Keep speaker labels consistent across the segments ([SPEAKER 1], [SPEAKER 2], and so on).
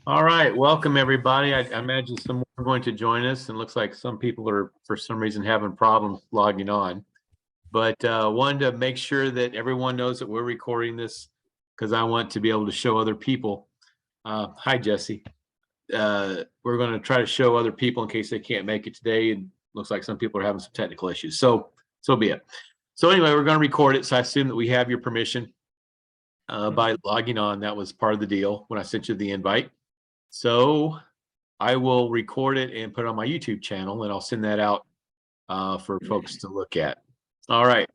[SPEAKER 1] All right, welcome everybody. I imagine some more are going to join us, and looks like some people are, for some reason, having problems logging on. But wanted to make sure that everyone knows that we're recording this because I want to be able to show other people. Hi, Jesse. We're going to try to show other people in case they can't make it today. And looks like some people are having some technical issues. So be it. So anyway, we're going to record it. So I assume that we have your permission by logging on. That was part of the deal when I sent you the invite. So I will record it and put it on my YouTube channel, and I'll send that out for folks to look at. All right.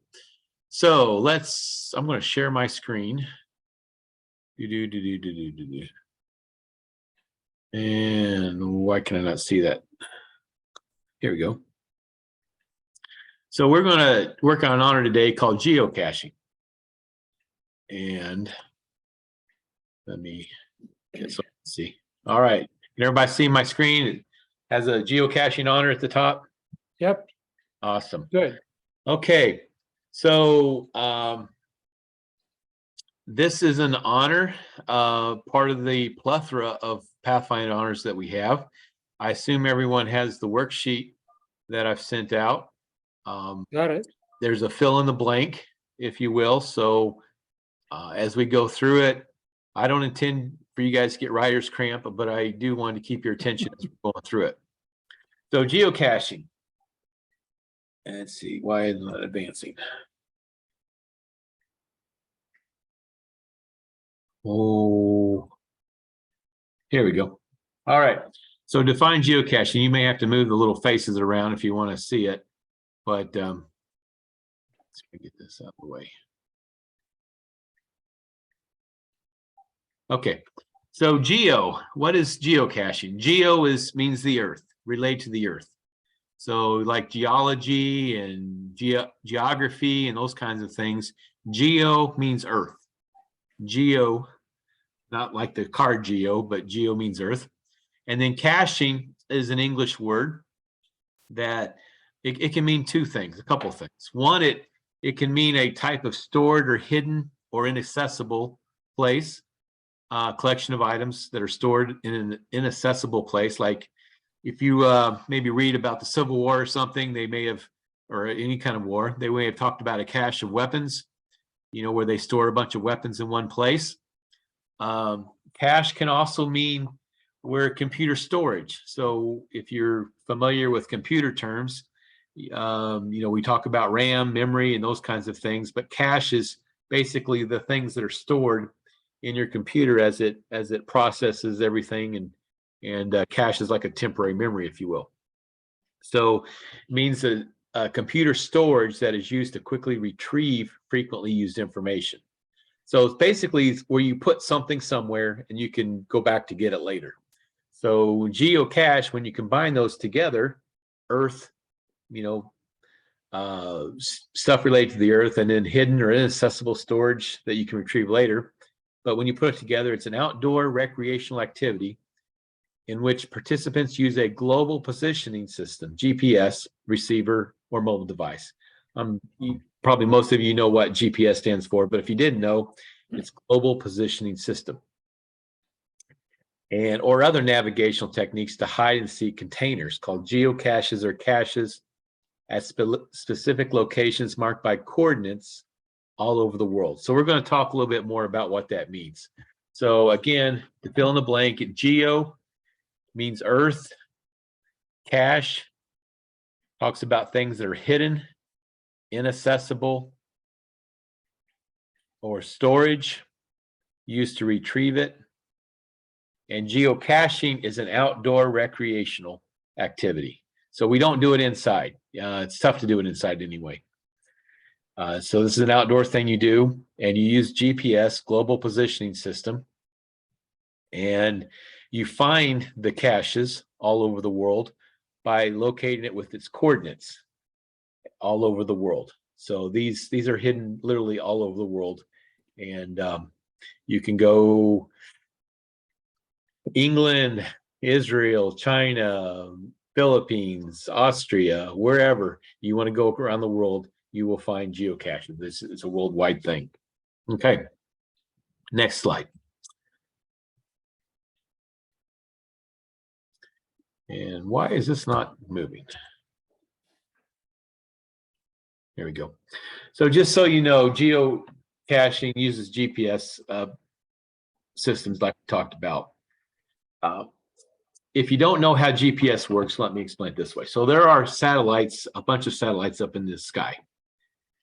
[SPEAKER 1] So I'm going to share my screen. And why can I not see that? Here we go. So we're going to work on an honor today called geocaching. And let me get so see. All right. Can everybody see my screen? It has a geocaching honor at the top.
[SPEAKER 2] Yep.
[SPEAKER 1] Awesome.
[SPEAKER 2] Good.
[SPEAKER 1] Okay. So this is an honor, part of the plethora of Pathfinder honors that we have. I assume everyone has the worksheet that I've sent out.
[SPEAKER 2] Got it.
[SPEAKER 1] There's a fill in the blank, if you will. So as we go through it, I don't intend for you guys to get writer's cramp, but I do want to keep your attention as we're going through it. So geocaching. And let's see, why isn't it advancing? Oh, here we go. All right. So define geocaching. You may have to move the little faces around if you want to see it, but let's get this out of the way. Okay. So geo, what is geocaching? Geo means the earth, relate to the earth. So like geology and geography and those kinds of things. Geo means earth. Geo, not like the car geo, but geo means earth. And then caching is an English word that it can mean two things, a couple of things. One, it can mean a type of stored or hidden or inaccessible place, collection of items that are stored in an inaccessible place. Like if you maybe read about the Civil War or something, they may have, or any kind of war, they may have talked about a cache of weapons, where they store a bunch of weapons in one place. Cache can also mean where computer storage. So if you're familiar with computer terms, we talk about RAM, memory, and those kinds of things, but cache is basically the things that are stored in your computer as it processes everything, and cache is like a temporary memory, if you will. So it means a computer storage that is used to quickly retrieve frequently used information. So it's basically where you put something somewhere and you can go back to get it later. So geocache, when you combine those together, earth, stuff related to the earth, and then hidden or inaccessible storage that you can retrieve later. But when you put it together, it's an outdoor recreational activity in which participants use a global positioning system, GPS, receiver, or mobile device. Probably most of you know what GPS stands for, but if you didn't know, it's Global Positioning System. Or other navigational techniques to hide and seek containers called geocaches or caches at specific locations marked by coordinates all over the world. So we're going to talk a little bit more about what that means. So again, to fill in the blank, geo means earth. Cache talks about things that are hidden, inaccessible, or storage used to retrieve it. And geocaching is an outdoor recreational activity. So we don't do it inside. It's tough to do it inside anyway. So this is an outdoor thing you do, and you use GPS, Global Positioning System, and you find the caches all over the world by locating it with its coordinates all over the world. So these are hidden literally all over the world, and you can go England, Israel, China, Philippines, Austria, wherever you want to go around the world, you will find geocaches. This is a worldwide thing. Okay, next slide. And why is this not moving? There we go. So just so you know, geocaching uses GPS systems like we talked about. If you don't know how GPS works, let me explain it this way. So there are satellites, a bunch of satellites up in the sky.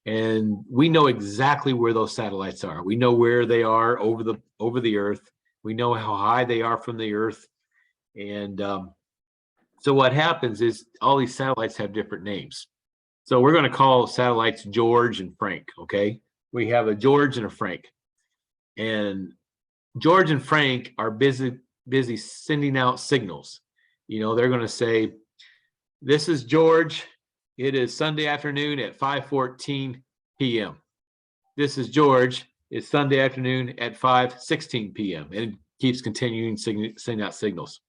[SPEAKER 1] And we know exactly where those satellites are. We know where they are over the earth. We know how high they are from the earth. And so what happens is all these satellites have different names. So we're going to call satellites George and Frank, okay? We have a George and a Frank. And George and Frank are busy sending out signals. You know, they're going to say, this is George. It is Sunday afternoon at 5:14 p.m. This is George. It's Sunday afternoon at 5:16 p.m. And it keeps continuing sending out signals.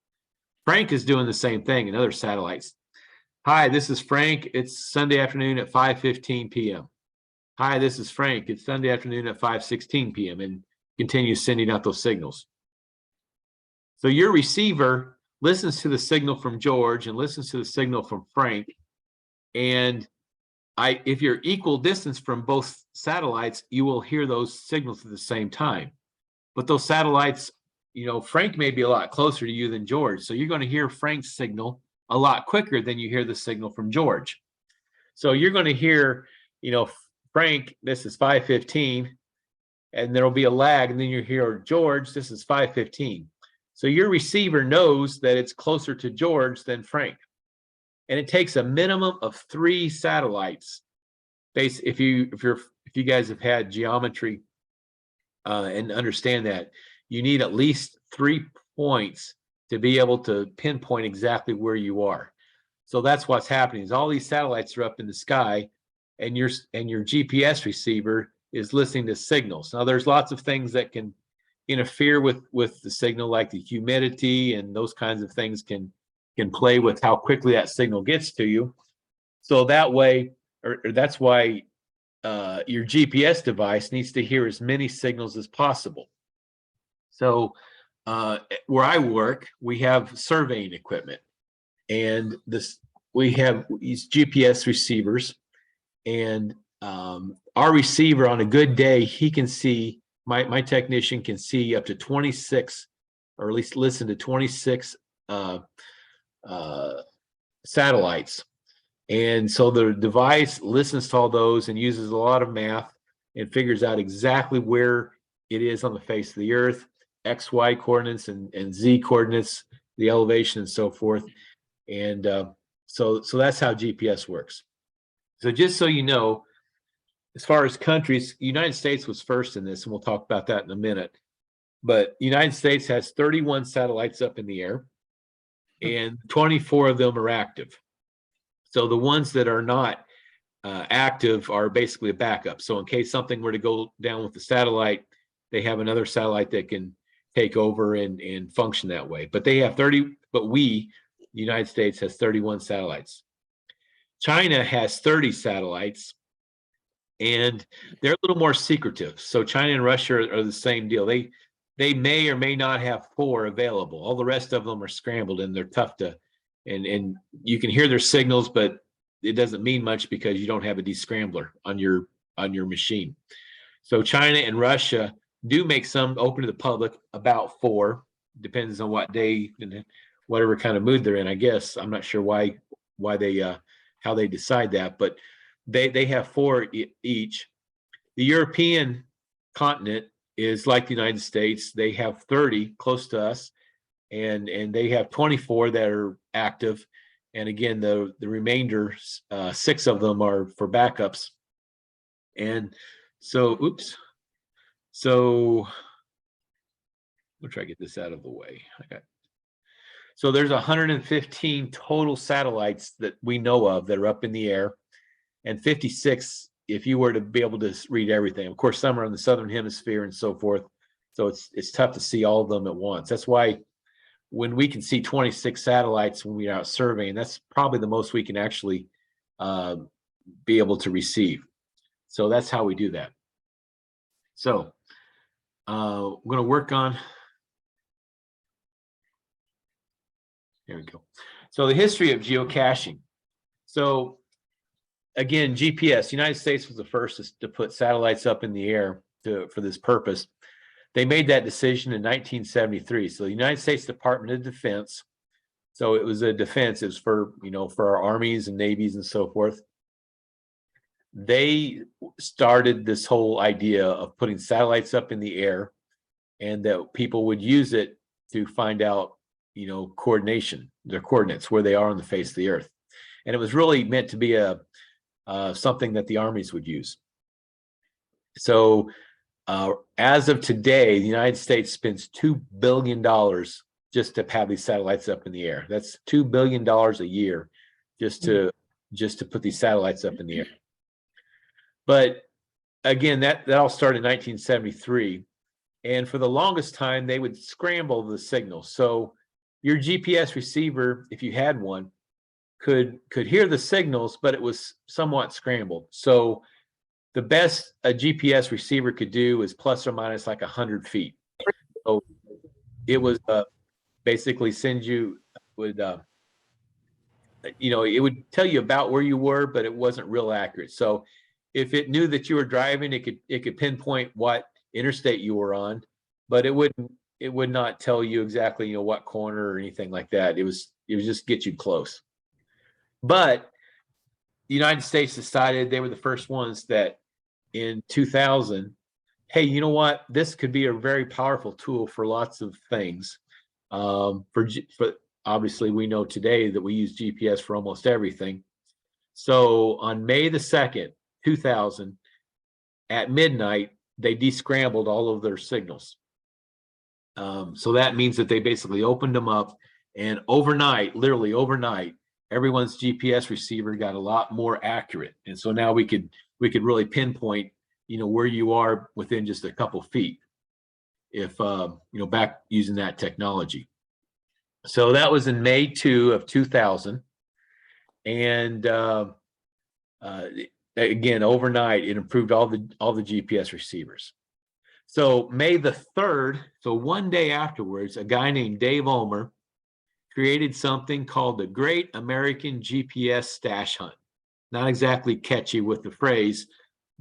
[SPEAKER 1] Frank is doing the same thing in other satellites. Hi, this is Frank. It's Sunday afternoon at 5:15 p.m. Hi, this is Frank. It's Sunday afternoon at 5:16 p.m. and continues sending out those signals. So your receiver listens to the signal from George and listens to the signal from Frank. And if you're equal distance from both satellites, you will hear those signals at the same time. But those satellites, you know, Frank may be a lot closer to you than George. So you're going to hear Frank's signal a lot quicker than you hear the signal from George. So you're going to hear, you know, Frank, this is 5:15, and there'll be a lag, and then you hear George, this is 5:15. So your receiver knows that it's closer to George than Frank. And it takes a minimum of 3 satellites. If you guys have had geometry and understand that, you need at least 3 points to be able to pinpoint exactly where you are. So that's what's happening is all these satellites are up in the sky, and your GPS receiver is listening to signals. Now there's lots of things that can interfere with the signal, like the humidity and those kinds of things can play with how quickly that signal gets to you. So that way, or that's why your GPS device needs to hear as many signals as possible. So where I work, we have surveying equipment, and we have these GPS receivers, and our receiver on a good day, he can see, my technician can see up to 26, or at least listen to 26 satellites. And so the device listens to all those and uses a lot of math and figures out exactly where it is on the face of the earth, XY coordinates and Z coordinates, the elevation and so forth. And so that's how GPS works. So just so you know, as far as countries, United States was first in this, and we'll talk about that in a minute. But United States has 31 satellites up in the air, and 24 of them are active. So the ones that are not active are basically a backup. So in case something were to go down with the satellite, they have another satellite that can take over and function that way. But they have 30, but the United States has 31 satellites. China has 30 satellites, and they're a little more secretive. So China and Russia are the same deal. They may or may not have 4 available. All the rest of them are scrambled, and they're tough to, and you can hear their signals, but it doesn't mean much because you don't have a descrambler on your machine. So China and Russia do make some open to the public, about 4, depends on what day and whatever kind of mood they're in, I guess. I'm not sure why they how they decide that, but they have 4 each. The European continent is like the United States. They have 30 close to us, and they have 24 that are active. And again, the remainder, 6 of them are for backups. And so, oops. So we'll try to get this out of the way. Okay. So there's 115 total satellites that we know of that are up in the air, and 56 if you were to be able to read everything. Of course, some are in the southern hemisphere and so forth. So it's tough to see all of them at once. That's why when we can see 26 satellites when we are out surveying, that's probably the most we can actually be able to receive. So that's how we do that. So we're going to work on, there we go. So the history of geocaching. So again, GPS, United States was the first to put satellites up in the air for this purpose. They made that decision in 1973. So the United States Department of Defense, so it was a defense, it was for, for our armies and navies and so forth. They started this whole idea of putting satellites up in the air and that people would use it to find out, coordination, their coordinates, where they are on the face of the earth. And it was really meant to be something that the armies would use. So as of today, the United States spends $2 billion just to have these satellites up in the air. That's $2 billion a year just to put these satellites up in the air. But again, that all started in 1973. And for the longest time, they would scramble the signal. So your GPS receiver, if you had one, could hear the signals, but it was somewhat scrambled. So the best a GPS receiver could do is plus or minus like 100 feet. So it was basically it would tell you about where you were, but it wasn't real accurate. So if it knew that you were driving, it could pinpoint what interstate you were on, but it would not tell you exactly, what corner or anything like that. It was just get you close. But the United States decided they were the first ones that in 2000, hey, you know what? This could be a very powerful tool for lots of things. For obviously, we know today that we use GPS for almost everything. So on May the 2nd, 2000, at midnight, they descrambled all of their signals. So that means that they basically opened them up, and overnight, literally overnight, everyone's GPS receiver got a lot more accurate. And so now we could really pinpoint, where you are within just a couple feet if, back using that technology. So that was in May 2 of 2000. And again, overnight, it improved all the GPS receivers. So May the 3rd, so one day afterwards, a guy named Dave Ulmer created something called the Great American GPS Stash Hunt. Not exactly catchy with the phrase,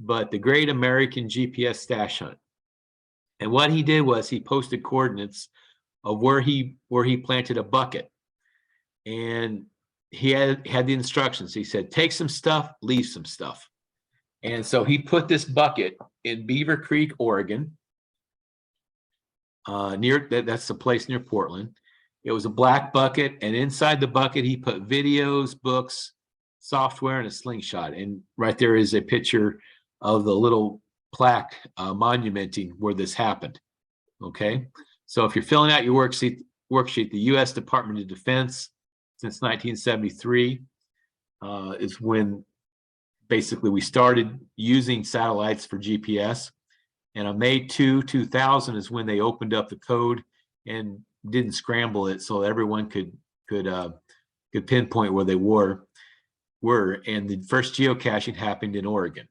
[SPEAKER 1] but the Great American GPS Stash Hunt. And what he did was he posted coordinates of where he planted a bucket. And he had the instructions. He said, take some stuff, leave some stuff. And so he put this bucket in Beaver Creek, Oregon. That's the place near Portland. It was a black bucket, and inside the bucket he put videos, books, software, and a slingshot. And right there is a picture of the little plaque monumenting where this happened. Okay, so if you're filling out your worksheet, the U.S. Department of Defense since 1973 is when basically we started using satellites for GPS. And on May 2, 2000 is when they opened up the code and didn't scramble it, so everyone could pinpoint where they were. And the first geocaching happened in Oregon.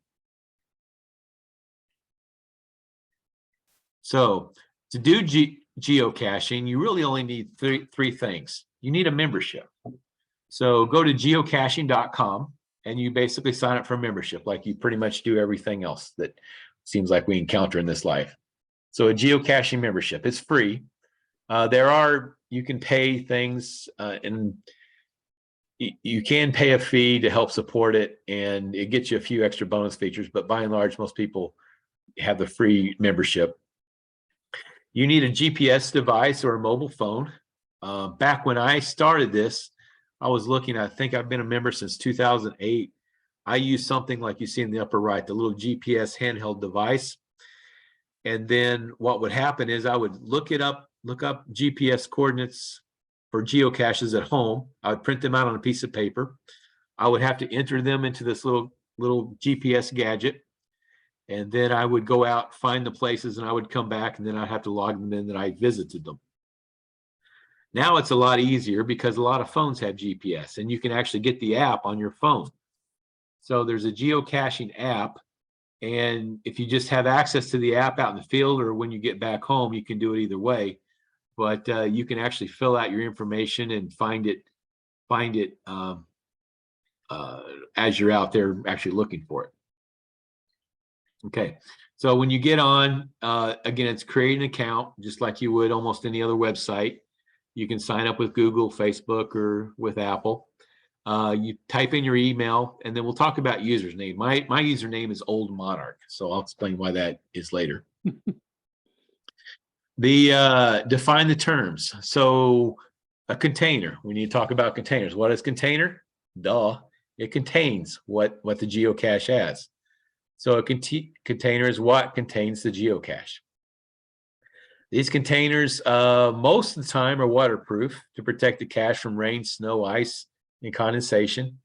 [SPEAKER 1] So to do geocaching, you really only need three things. You need a membership. So go to geocaching.com and you basically sign up for a membership, like you pretty much do everything else that seems like we encounter in this life. So a geocaching membership, it's free. You can pay things and you can pay a fee to help support it, and it gets you a few extra bonus features, but by and large, most people have the free membership. You need a GPS device or a mobile phone. Back when I started this, I was looking, I think I've been a member since 2008. I use something like you see in the upper right, the little GPS handheld device. And then what would happen is I would look up GPS coordinates for geocaches at home. I would print them out on a piece of paper. I would have to enter them into this little GPS gadget. And then I would go out, find the places, and I would come back, and then I'd have to log them in that I visited them. Now it's a lot easier because a lot of phones have GPS, and you can actually get the app on your phone. So there's a geocaching app, and if you just have access to the app out in the field or when you get back home, you can do it either way. But you can actually fill out your information and find find it as you're out there actually looking for it. Okay, so when you get on, again, it's create an account just like you would almost any other website. You can sign up with Google, Facebook, or with Apple. You type in your email, and then we'll talk about username. My username is Old Monarch, so I'll explain why that is later. Define the terms. So a container, we need to talk about containers. What is container? Duh, it contains what the geocache has. So a container is what contains the geocache. These containers, most of the time, are waterproof to protect the cache from rain, snow, ice, and condensation.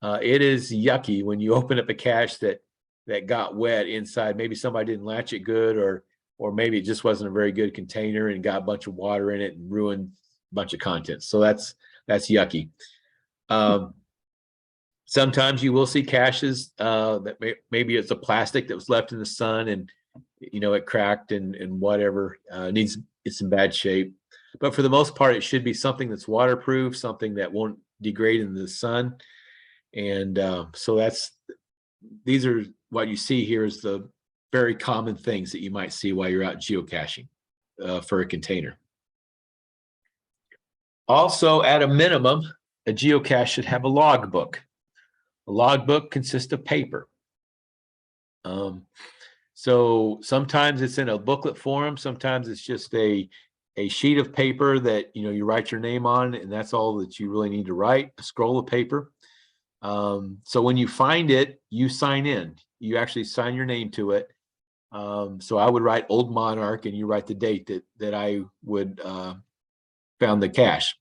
[SPEAKER 1] It is yucky when you open up a cache that got wet inside. Maybe somebody didn't latch it good, or maybe it just wasn't a very good container and got a bunch of water in it and ruined a bunch of contents. So that's yucky. Sometimes you will see caches that maybe it's a plastic that was left in the sun and it cracked and whatever, it's in bad shape. But for the most part, it should be something that's waterproof, something that won't degrade in the sun. And so these are what you see here is the very common things that you might see while you're out geocaching for a container. Also, at a minimum, a geocache should have a logbook. A logbook consists of paper. So sometimes it's in a booklet form. Sometimes it's just a sheet of paper that you write your name on, and that's all that you really need to write. A scroll of paper. So when you find it, you sign in. You actually sign your name to it. So I would write Old Monarch, and you write the date that I would found the cache.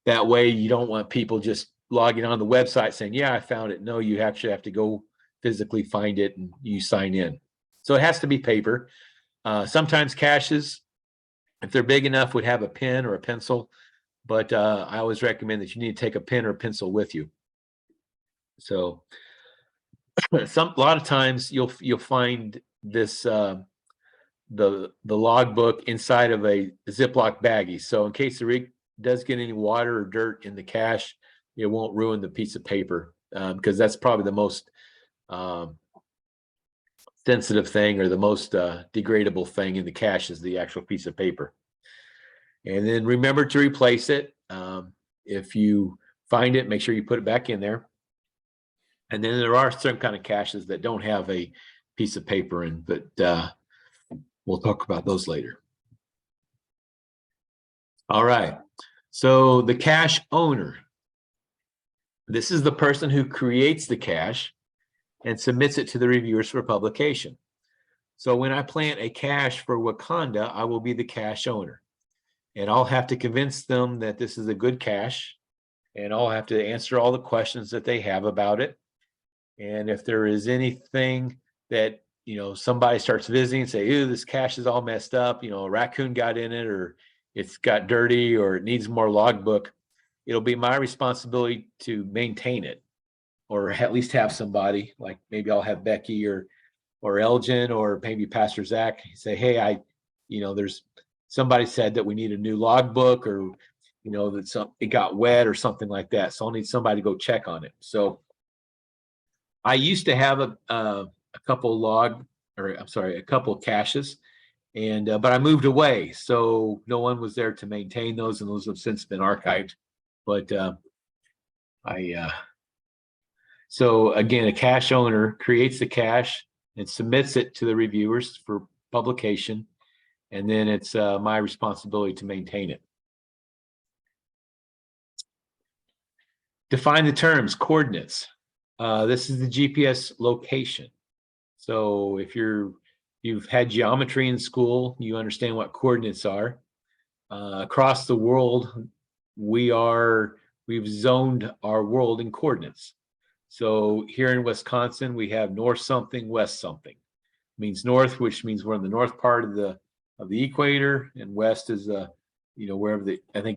[SPEAKER 1] That way, you don't want people just logging on the website saying, "Yeah, I found it." No, you actually have to go physically find it, and you sign in. So it has to be paper. Sometimes caches, if they're big enough, would have a pen or a pencil, but I always recommend that you need to take a pen or a pencil with you. So a lot of times you'll find this the logbook inside of a Ziploc baggie. So in case the rig does get any water or dirt in the cache, it won't ruin the piece of paper, because that's probably the most sensitive thing, or the most degradable thing in the cache is the actual piece of paper. And then remember to replace it. If you find it, make sure you put it back in there. And then there are some kind of caches that don't have a piece of paper in, but we'll talk about those later. All right. So the cache owner. This is the person who creates the cache and submits it to the reviewers for publication. So when I plant a cache for Wakanda, I will be the cache owner. And I'll have to convince them that this is a good cache. And I'll have to answer all the questions that they have about it. And if there is anything that, somebody starts visiting and say, "Ew, this cache is all messed up, a raccoon got in it, or it's got dirty, or it needs more logbook," it'll be my responsibility to maintain it, or at least have somebody, like maybe I'll have Becky or Elgin, or maybe Pastor Zach say, "Hey, there's somebody said that we need a new logbook, or that it got wet or something like that. So I'll need somebody to go check on it." So I used to have a couple caches, and but I moved away, so no one was there to maintain those, and those have since been archived. But so again, a cache owner creates the cache and submits it to the reviewers for publication, and then it's my responsibility to maintain it. Define the terms, coordinates. This is the GPS location. So if you've had geometry in school, you understand what coordinates are. Across the world, we've zoned our world in coordinates. So here in Wisconsin, we have north something, west something. It means north, which means we're in the north part of the equator, and west is wherever I think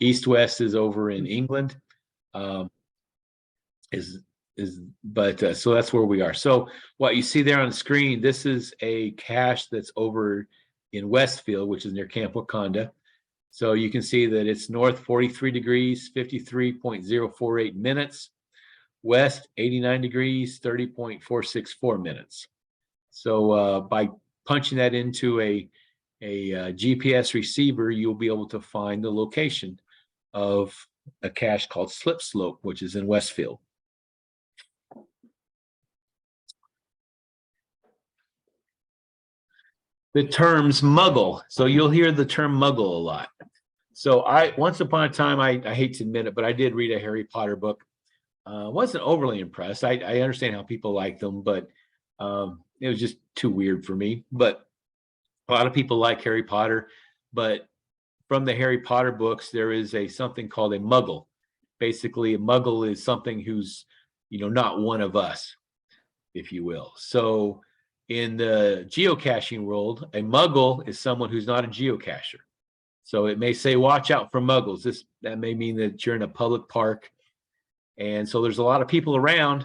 [SPEAKER 1] east west is over in England. So that's where we are. So what you see there on the screen, this is a cache that's over in Westfield, which is near Camp Wakanda. So you can see that it's north 43 degrees, 53.048 minutes, west 89 degrees, 30.464 minutes. So by punching that into a GPS receiver, you'll be able to find the location of a cache called Slip Slope, which is in Westfield. The terms muggle. So you'll hear the term muggle a lot. So once upon a time, I hate to admit it, but I did read a Harry Potter book. Wasn't overly impressed. I understand how people like them, but it was just too weird for me. But a lot of people like Harry Potter, but from the Harry Potter books, there is something called a muggle. Basically, a muggle is something who's, not one of us, if you will. So in the geocaching world, a muggle is someone who's not a geocacher. So it may say, watch out for muggles. That may mean that you're in a public park. And so there's a lot of people around,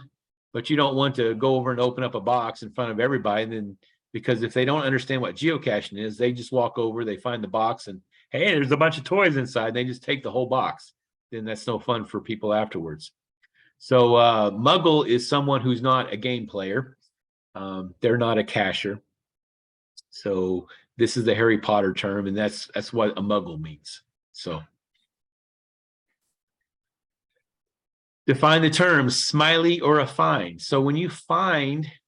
[SPEAKER 1] but you don't want to go over and open up a box in front of everybody. And then, because if they don't understand what geocaching is, they just walk over, they find the box, and hey, there's a bunch of toys inside. And they just take the whole box. Then that's no fun for people afterwards. So muggle is someone who's not a game player. They're not a cacher. So this is the Harry Potter term, and that's what a muggle means. So define the terms smiley or a find. So when you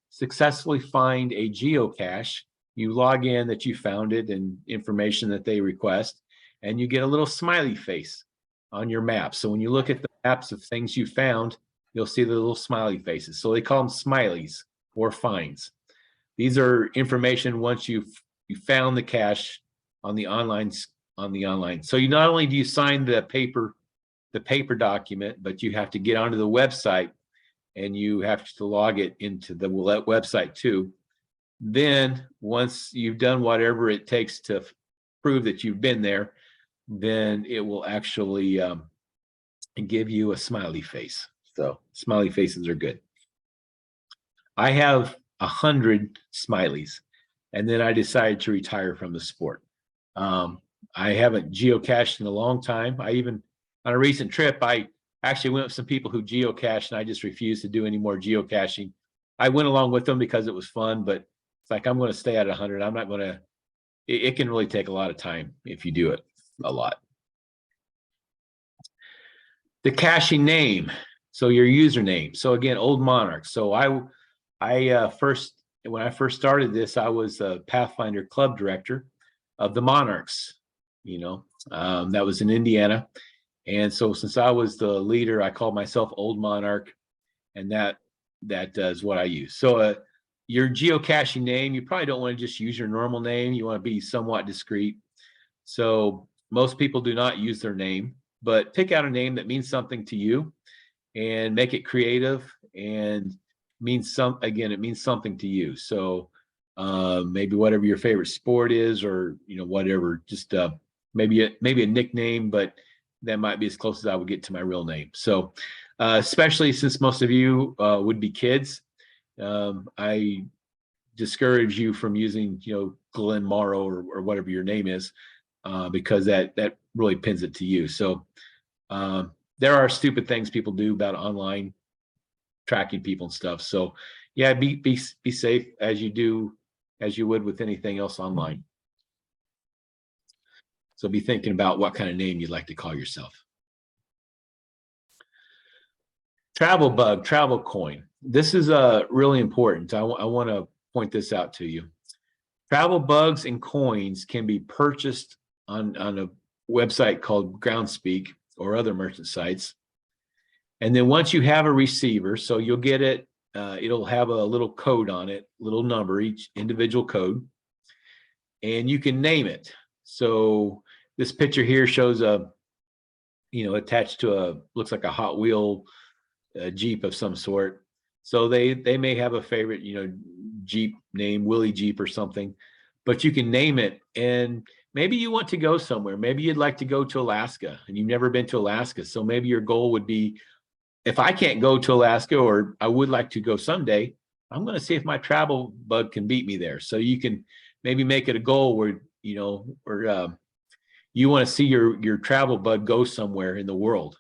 [SPEAKER 1] successfully find a geocache, you log in that you found it and information that they request, and you get a little smiley face on your map. So when you look at the maps of things you found, you'll see the little smiley faces. So they call them smileys or finds. These are information once you found the cache on the online. So you not only do you sign the paper document, but you have to get onto the website and you have to log it into the website too. Then once you've done whatever it takes to prove that you've been there, then it will actually give you a smiley face. So smiley faces are good. I have 100 smileys, and then I decided to retire from the sport. I haven't geocached in a long time. On a recent trip, I actually went with some people who geocached, and I just refused to do any more geocaching. I went along with them because it was fun, but it's like, I'm going to stay at 100. I'm not going to, it can really take a lot of time if you do it a lot. The caching name. So your username. So again, Old Monarch. So when I first started this, I was a Pathfinder club director of the Monarchs, that was in Indiana. And so since I was the leader, I called myself Old Monarch, and that is what I use. So your geocaching name, you probably don't want to just use your normal name. You want to be somewhat discreet. So most people do not use their name, but pick out a name that means something to you and make it creative and it means something to you. So maybe whatever your favorite sport is, or whatever, just maybe a nickname, but that might be as close as I would get to my real name. So especially since most of you would be kids, I discourage you from using Glenn Morrow or whatever your name is, because that really pins it to you. So there are stupid things people do about online tracking people and stuff. So yeah, be safe as you would with anything else online. So be thinking about what kind of name you'd like to call yourself. Travel bug, travel coin. This is really important. I want to point this out to you. Travel bugs and coins can be purchased on a website called Groundspeak or other merchant sites. And then once you have a receiver, so you'll get it, it'll have a little code on it, little number, each individual code, and you can name it. So this picture here shows attached to looks like a Hot Wheel Jeep of some sort. So they may have a favorite, Jeep name, Willie Jeep or something, but you can name it. And maybe you want to go somewhere. Maybe you'd like to go to Alaska and you've never been to Alaska. So maybe your goal would be, if I can't go to Alaska, or I would like to go someday, I'm going to see if my travel bug can beat me there. So you can maybe make it a goal where, you want to see your travel bug go somewhere in the world.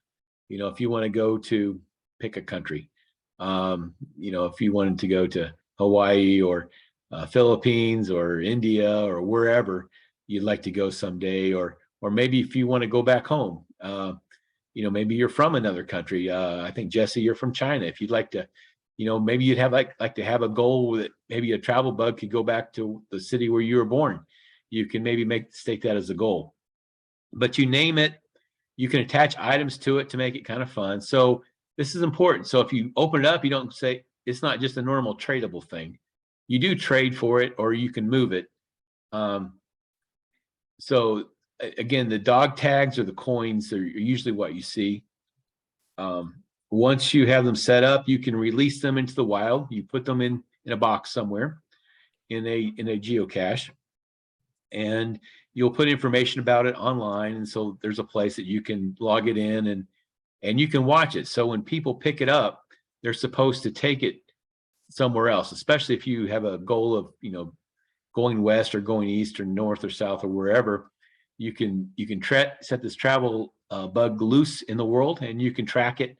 [SPEAKER 1] You know, if you want to go to pick a country, you know, if you wanted to go to Hawaii or Philippines or India or wherever you'd like to go someday, or maybe if you want to go back home, you know, maybe you're from another country. I think Jesse, you're from China. If you'd like to, you know, maybe you'd have like to have a goal that maybe a travel bug could go back to the city where you were born. You can maybe stake that as a goal, but you name it. You can attach items to it to make it kind of fun. So this is important. So if you open it up, you don't say it's not just a normal tradable thing. You do trade for it, or you can move it. So again, the dog tags or the coins are usually what you see. Once you have them set up, you can release them into the wild. You put them in a box somewhere in a geocache, and you'll put information about it online. And so there's a place that you can log it in, and you can watch it. So when people pick it up, they're supposed to take it somewhere else, especially if you have a goal of, you know, going west or going east or north or south or wherever. You can set this travel bug loose in the world, and you can track it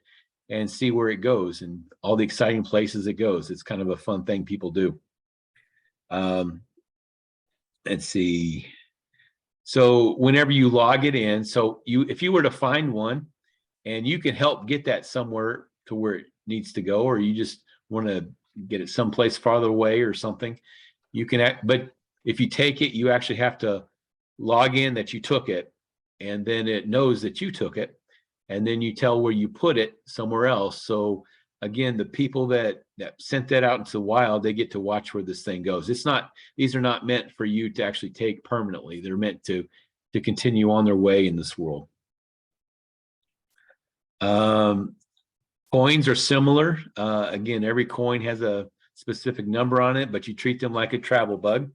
[SPEAKER 1] and see where it goes and all the exciting places it goes. It's kind of a fun thing people do. Let's see. So whenever you log it in, so if you were to find one and you can help get that somewhere to where it needs to go, or you just want to get it someplace farther away or something, you can but if you take it, you actually have to log in that you took it, and then it knows that you took it, and then you tell where you put it somewhere else. So again, the people that sent that out into the wild, they get to watch where this thing goes. These are not meant for you to actually take permanently. They're meant to continue on their way in this world. Coins are similar. Again, every coin has a specific number on it, but you treat them like a travel bug.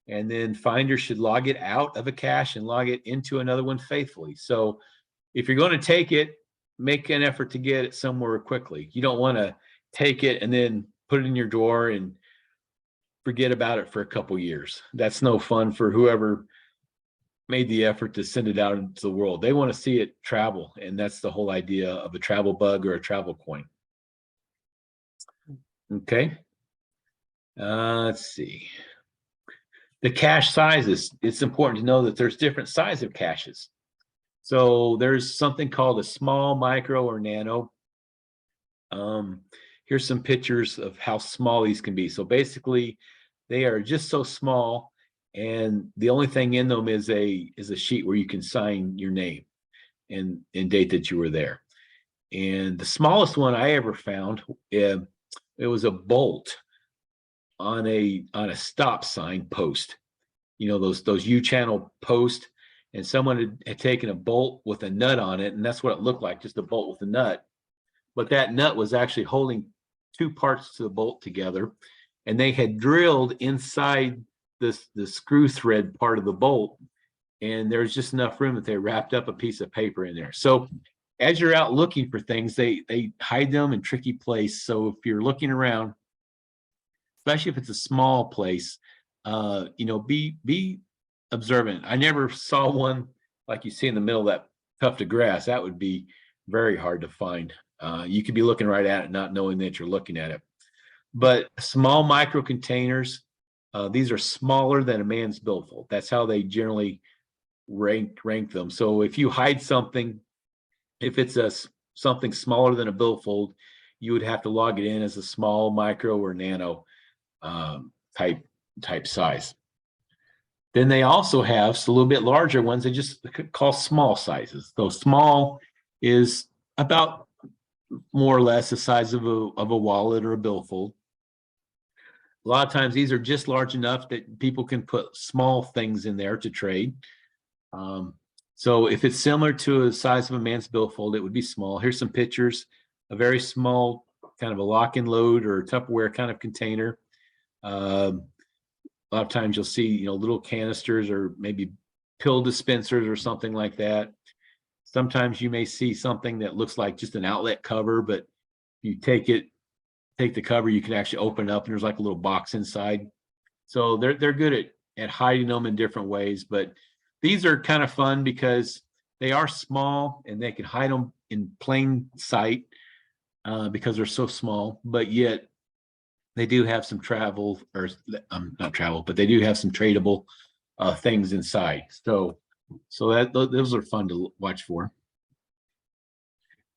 [SPEAKER 1] And then finders should log it out of a cache and log it into another one faithfully. So if you're going to take it, make an effort to get it somewhere quickly. You don't want to take it and then put it in your drawer and forget about it for a couple years. That's no fun for whoever made the effort to send it out into the world. They want to see it travel, and that's the whole idea of a travel bug or a travel coin. Okay. Let's see. The cache sizes. It's important to know that there's different size of caches. So there's something called a small, micro, or nano. Here's some pictures of how small these can be. So basically, they are just so small, and the only thing in them is a sheet where you can sign your name and date that you were there. And the smallest one I ever found, it was a bolt on a stop sign post. You know, those U-channel posts, and someone had taken a bolt with a nut on it, and that's what it looked like, just a bolt with a nut. But that nut was actually holding two parts to the bolt together, and they had drilled inside the screw thread part of the bolt, and there's just enough room that they wrapped up a piece of paper in there. So as you're out looking for things, they hide them in tricky place. So if you're looking around, especially if it's a small place, you know, be observant. I never saw one like you see in the middle of that tuft of grass. That would be very hard to find. You could be looking right at it, not knowing that you're looking at it. But small micro containers, these are smaller than a man's billfold. That's how they generally rank them. So if you hide something, if it's something smaller than a billfold, you would have to log it in as a small, micro, or nano type size. Then they also have a little bit larger ones they just call small sizes. So small is about more or less the size of a wallet or a billfold. A lot of times these are just large enough that people can put small things in there to trade. So if it's similar to the size of a man's billfold, it would be small. Here's some pictures, a very small kind of a lock and load or Tupperware kind of container. A lot of times you'll see, you know, little canisters or maybe pill dispensers or something like that. Sometimes you may see something that looks like just an outlet cover, but you take the cover, you can actually open it up and there's like a little box inside. So they're good at hiding them in different ways, but these are kind of fun because they are small and they can hide them in plain sight because they're so small, but yet they do have some travel or not travel, but they do have some tradable things inside. So that those are fun to watch for.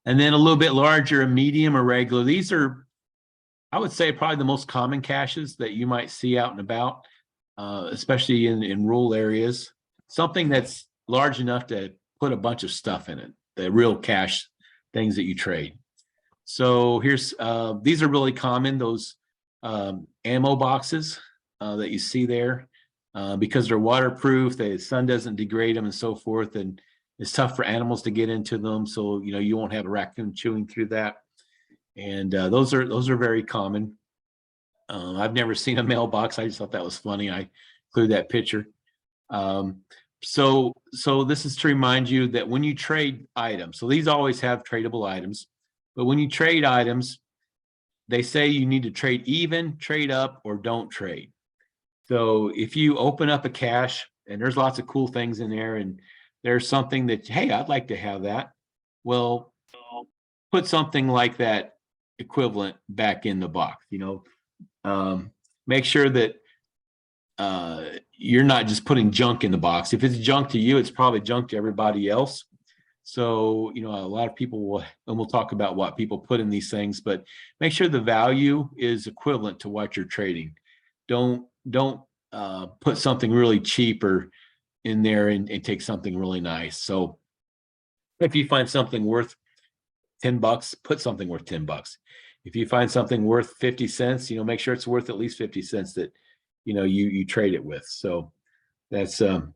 [SPEAKER 1] And then a little bit larger, a medium or regular. These are, I would say, probably the most common caches that you might see out and about, especially in rural areas. Something that's large enough to put a bunch of stuff in it, the real cache things that you trade. So here's, these are really common, those ammo boxes that you see there, because they're waterproof, the sun doesn't degrade them and so forth, and it's tough for animals to get into them. So, you won't have a raccoon chewing through that. And those are very common. I've never seen a mailbox. I just thought that was funny. I included that picture. So this is to remind you that when you trade items, so these always have tradable items, but when you trade items, they say you need to trade even, trade up, or don't trade. So if you open up a cache and there's lots of cool things in there and there's something that, hey, I'd like to have that. Well, put something like that equivalent back in the box, make sure that you're not just putting junk in the box. If it's junk to you, it's probably junk to everybody else. So, a lot of people will, and we'll talk about what people put in these things, but make sure the value is equivalent to what you're trading. Don't put something really cheaper in there and take something really nice. So if you find something worth $10, put something worth $10. If you find something worth 50 cents, make sure it's worth at least 50 cents that, you trade it with. So that's, and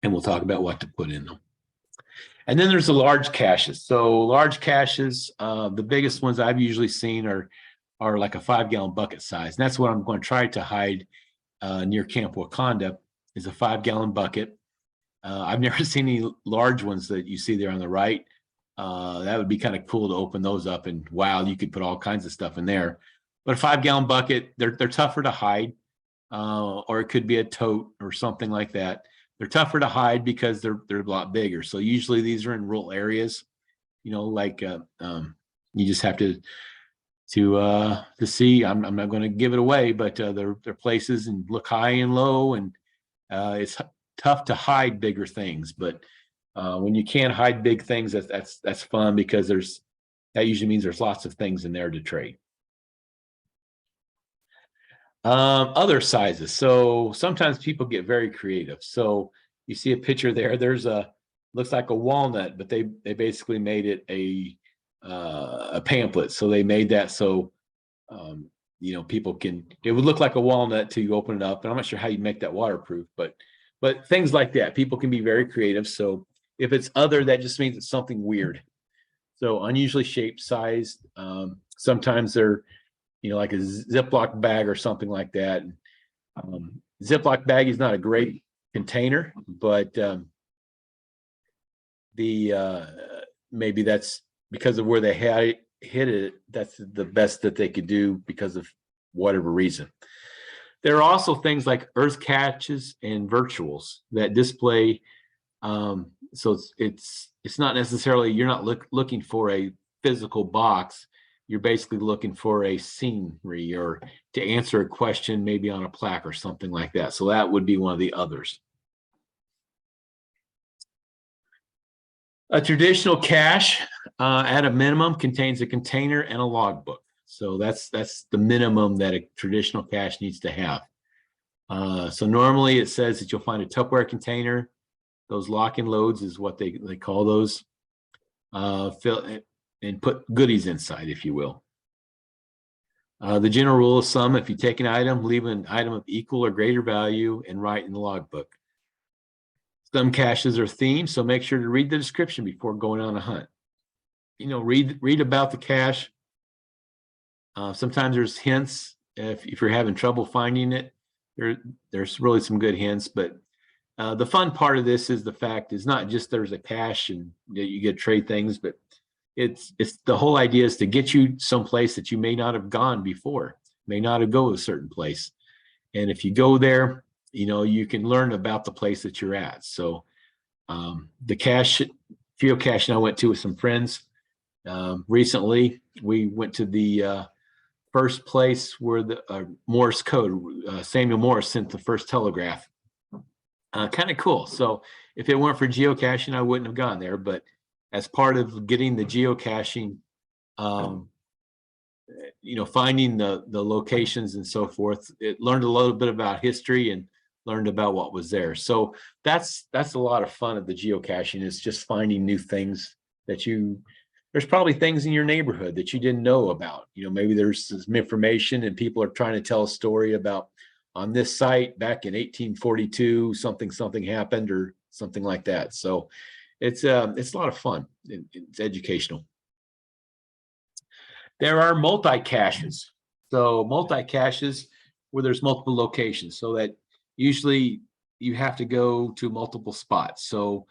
[SPEAKER 1] we'll talk about what to put in them. And then there's the large caches. So large caches, the biggest ones I've usually seen are like a 5-gallon bucket size. And that's what I'm going to try to hide near Camp Wakanda, is a 5-gallon bucket. I've never seen any large ones that you see there on the right. That would be kind of cool to open those up, and wow, you could put all kinds of stuff in there. But a 5-gallon bucket, they're tougher to hide, or it could be a tote or something like that. They're tougher to hide because they're a lot bigger. So usually these are in rural areas, like you just have to see. I'm not going to give it away, but they're places and look high and low, and it's tough to hide bigger things. But when you can't hide big things, that's fun, because that usually means there's lots of things in there to trade. Other sizes. So sometimes people get very creative. So you see a picture there. There's looks like a walnut, but they basically made it a pamphlet. So they made that so people can. It would look like a walnut till you open it up. And I'm not sure how you make that waterproof, but things like that. People can be very creative. So if it's other, that just means it's something weird. So unusually shaped, size. Sometimes they're like a Ziploc bag or something like that. Ziploc bag is not a great container, but maybe that's because of where they hit it. That's the best that they could do because of whatever reason. There are also things like earth caches and virtuals that display. So it's not necessarily, you're not looking for a physical box. You're basically looking for a scenery or to answer a question, maybe on a plaque or something like that. So that would be one of the others. A traditional cache, at a minimum, contains a container and a logbook. So that's the minimum that a traditional cache needs to have. So normally it says that you'll find a Tupperware container. Those lock and loads is what they call those. Fill and put goodies inside, if you will. The general rule of thumb: if you take an item, leave an item of equal or greater value and write in the logbook. Some caches are themed, so make sure to read the description before going on a hunt. Read about the cache. Sometimes there's hints if you're having trouble finding it. There's really some good hints, but the fun part of this is the fact is not just there's a cache and you get trade things, but it's the whole idea is to get you someplace that you may not have gone before, may not have go to a certain place. And if you go there, you can learn about the place that you're at. So the geocaching I went to with some friends recently, we went to the first place where the Morse code, Samuel Morse sent the first telegraph. Kind of cool. So if it weren't for geocaching, I wouldn't have gone there. But as part of getting the geocaching, finding the locations and so forth, it learned a little bit about history and learned about what was there. So that's a lot of fun of the geocaching, is just finding new things that there's probably things in your neighborhood that you didn't know about. Maybe there's some information and people are trying to tell a story about, on this site back in 1842, something happened or something like that. So it's a lot of fun. It's educational. There are multi-caches. So multi-caches where there's multiple locations, so that usually you have to go to multiple spots. So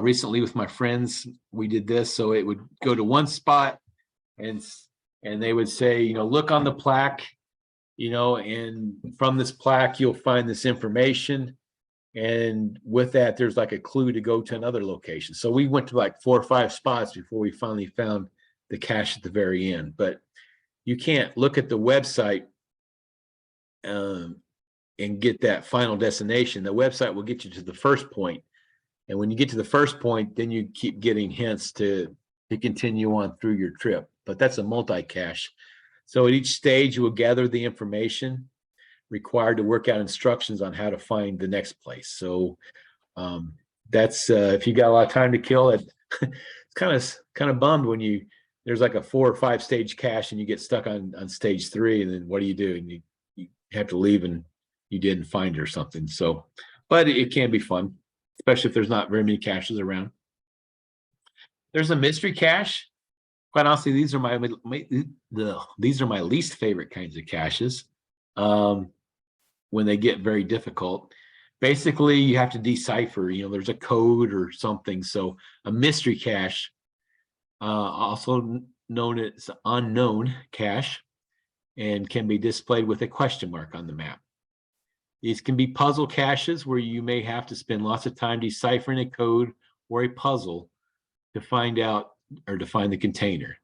[SPEAKER 1] recently with my friends, we did this. So it would go to one spot and they would say, look on the plaque, and from this plaque, you'll find this information. And with that, there's like a clue to go to another location. So we went to like 4 or 5 spots before we finally found the cache at the very end. But you can't look at the website and get that final destination. The website will get you to the first point. And when you get to the first point, then you keep getting hints to continue on through your trip. But that's a multi-cache. So at each stage, you will gather the information required to work out instructions on how to find the next place. So that's if you got a lot of time to kill, it's kind of bummed when there's like a 4 or 5 stage cache and you get stuck on stage 3, and then what do you do? And you have to leave and you didn't find it or something. So, but it can be fun, especially if there's not very many caches around. There's a mystery cache. Quite honestly, these are my least favorite kinds of caches. When they get very difficult, basically you have to decipher. There's a code or something. So a mystery cache, also known as unknown cache, and can be displayed with a question mark on the map. These can be puzzle caches where you may have to spend lots of time deciphering a code or a puzzle to find out or to find the container.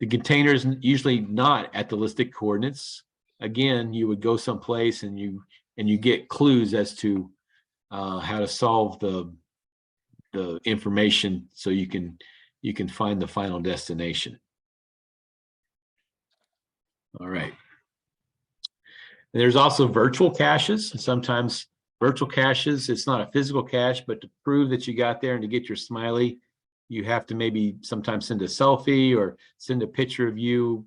[SPEAKER 1] The container is usually not at the listed coordinates. Again, you would go someplace and you get clues as to how to solve the information, so you can find the final destination. All right. And there's also virtual caches. Sometimes virtual caches, it's not a physical cache, but to prove that you got there and to get your smiley, you have to maybe sometimes send a selfie or send a picture of you,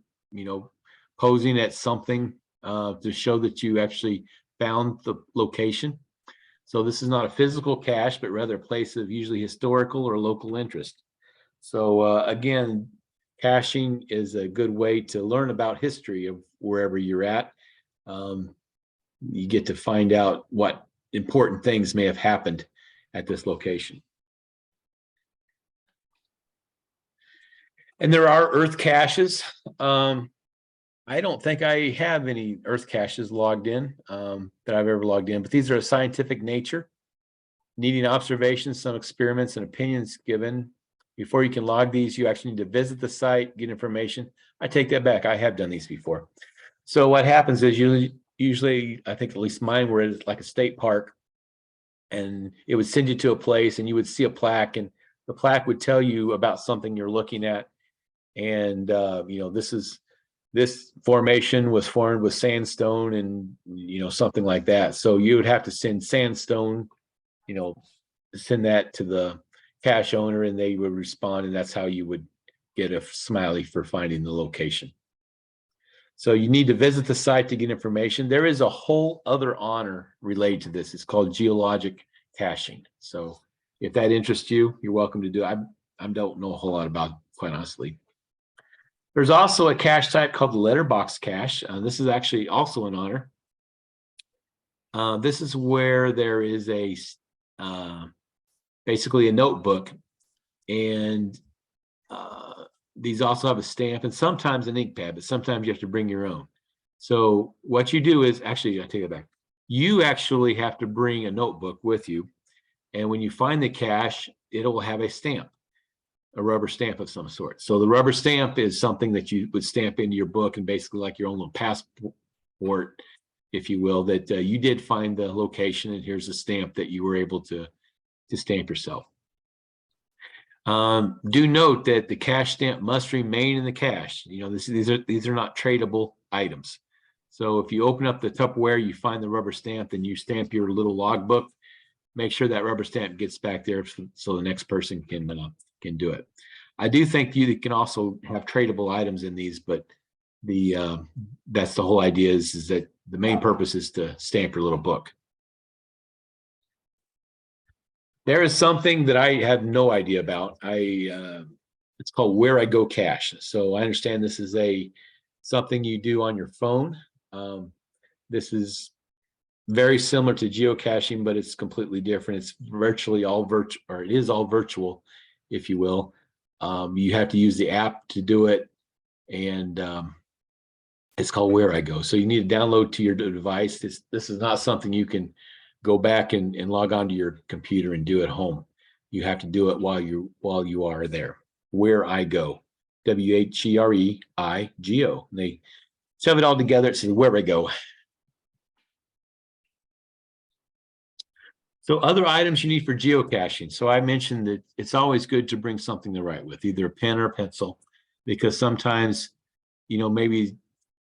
[SPEAKER 1] posing at something to show that you actually found the location. So this is not a physical cache, but rather a place of usually historical or local interest. So again, caching is a good way to learn about history of wherever you're at. You get to find out what important things may have happened at this location. And there are earth caches. I don't think I have any earth caches logged in that I've ever logged in, but these are of scientific nature, needing observations, some experiments, and opinions given. Before you can log these, you actually need to visit the site, get information. I take that back. I have done these before. So what happens is usually, I think at least mine were at like a state park, and it would send you to a place and you would see a plaque, and the plaque would tell you about something you're looking at. And, this formation was formed with sandstone and, something like that. So you would have to send sandstone, send that to the cache owner and they would respond. And that's how you would get a smiley for finding the location. So you need to visit the site to get information. There is a whole other honor related to this. It's called geologic caching. So if that interests you, you're welcome to do it. I don't know a whole lot about it, quite honestly. There's also a cache type called the letterbox cache. This is actually also an honor. This is where there is basically a notebook, and these also have a stamp and sometimes an ink pad, but sometimes you have to bring your own. So what you do is, actually, I take it back. You actually have to bring a notebook with you. And when you find the cache, it'll have a stamp, a rubber stamp of some sort. So the rubber stamp is something that you would stamp into your book, and basically like your own little passport, if you will, that you did find the location, and here's a stamp that you were able to stamp yourself. Do note that the cache stamp must remain in the cache. You know, these are not tradable items. So if you open up the Tupperware, you find the rubber stamp, and you stamp your little logbook, make sure that rubber stamp gets back there so the next person can do it. I do think you can also have tradable items in these, but that's the whole idea is that the main purpose is to stamp your little book. There is something that I have no idea about. It's called Where I Go Cache. So I understand this is something you do on your phone. This is very similar to geocaching, but it's completely different. It's virtually all virtual, or it is all virtual, if you will. You have to use the app to do it, and it's called Where I Go. So you need to download to your device. This is not something you can go back and log onto your computer and do at home. You have to do it while you are there. Where I Go, WHEREIGO. And they shove it all together. It says Where I Go. So other items you need for geocaching. So I mentioned that it's always good to bring something to write with, either a pen or a pencil, because sometimes, you know, maybe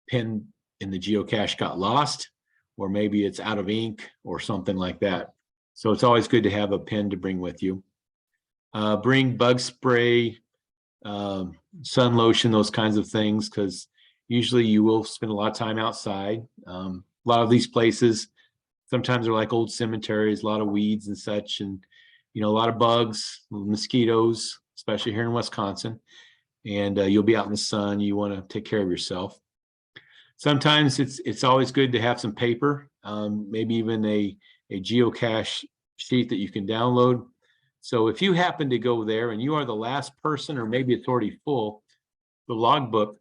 [SPEAKER 1] pen in the geocache got lost, or maybe it's out of ink or something like that. So it's always good to have a pen to bring with you. Bring bug spray, sun lotion, those kinds of things, because usually you will spend a lot of time outside. A lot of these places, sometimes they're like old cemeteries, a lot of weeds and such, and you know, a lot of bugs, mosquitoes, especially here in Wisconsin. And you'll be out in the sun. You want to take care of yourself. Sometimes it's always good to have some paper, maybe even a geocache sheet that you can download. So if you happen to go there and you are the last person, or maybe it's already full, the logbook,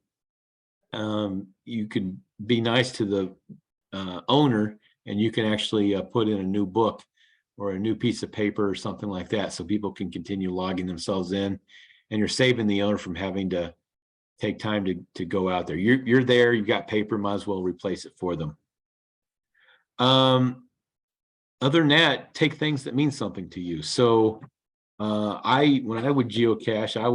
[SPEAKER 1] you can be nice to the owner, and you can actually put in a new book or a new piece of paper or something like that, so people can continue logging themselves in, and you're saving the owner from having to take time to go out there. You're there, you've got paper, might as well replace it for them. Other than that, take things that mean something to you. So when I would geocache, I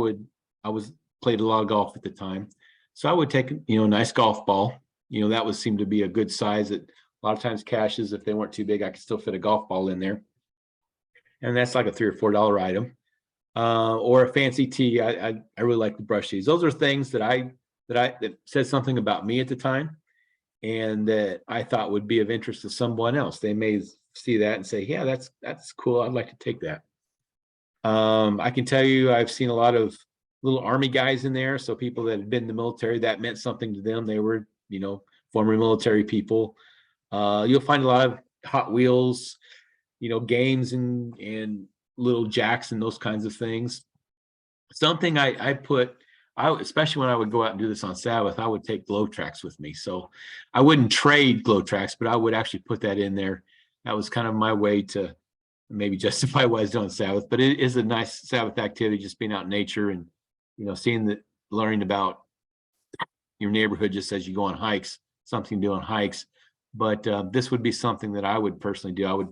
[SPEAKER 1] played a lot of golf at the time. So I would take, you know, a nice golf ball. You know, that would seem to be a good size. That a lot of times caches, if they weren't too big, I could still fit a golf ball in there. And that's like a $3 or $4 item. Or a fancy tee. I really like the brush tees. Those are things that said something about me at the time, and that I thought would be of interest to someone else. They may see that and say, yeah, that's cool. I'd like to take that. I can tell you, I've seen a lot of little Army guys in there. So people that had been in the military, that meant something to them. They were, you know, former military people. You'll find a lot of Hot Wheels, you know, games and little jacks and those kinds of things. Something especially when I would go out and do this on Sabbath, I would take glow tracks with me. So I wouldn't trade glow tracks, but I would actually put that in there. That was kind of my way to maybe justify what I was doing on Sabbath, but it is a nice Sabbath activity, just being out in nature and, you know, learning about your neighborhood just as you go on hikes, something to do on hikes. But this would be something that I would personally do.